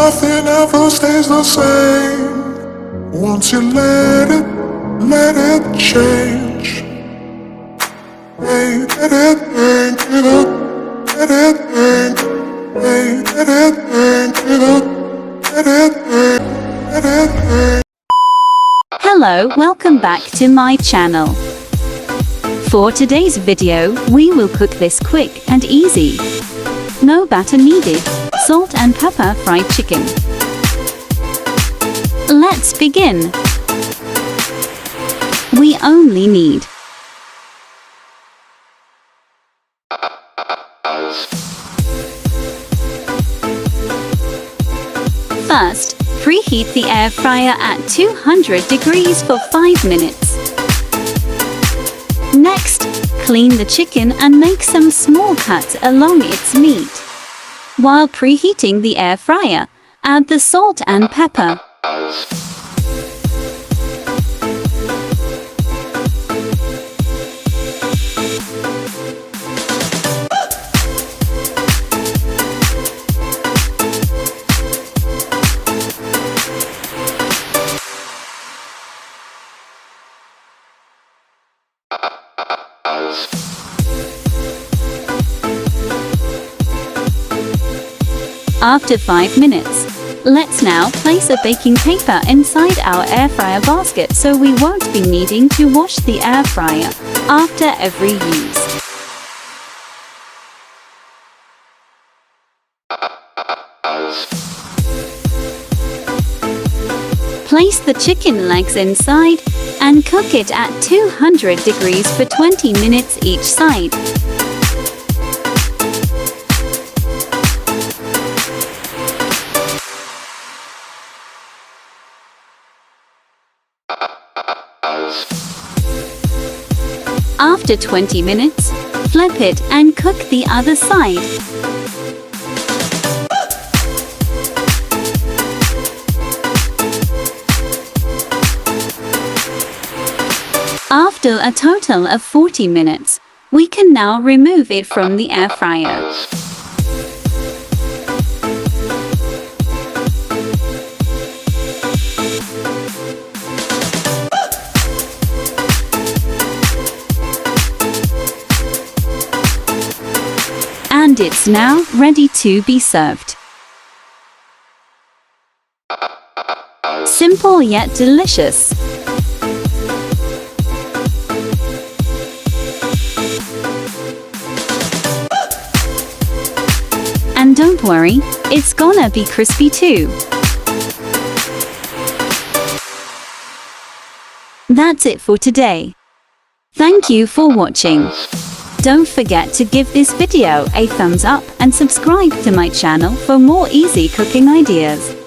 nothing ever stays the same. Once you let it change. Hey, let it think, let it think. Hey, let it think, let it think, let it think. Hello, welcome back to my channel. For today's video, we will cook this quick and easy. No batter needed, salt and pepper fried chicken. Let's begin. We only need first, preheat the air fryer at 200 degrees for 5 minutes. Next, clean the chicken and make some small cuts along its meat. While preheating the air fryer, add the salt and pepper. After 5 minutes, let's now place a baking paper inside our air fryer basket so we won't be needing to wash the air fryer after every use. Place the chicken legs inside and cook it at 200 degrees for 20 minutes each side. After 20 minutes, flip it and cook the other side. After a total of 40 minutes, we can now remove it from the air fryer. And it's now ready to be served. Simple yet delicious. And don't worry, it's gonna be crispy too. That's it for today. Thank you for watching. Don't forget to give this video a thumbs up and subscribe to my channel for more easy cooking ideas.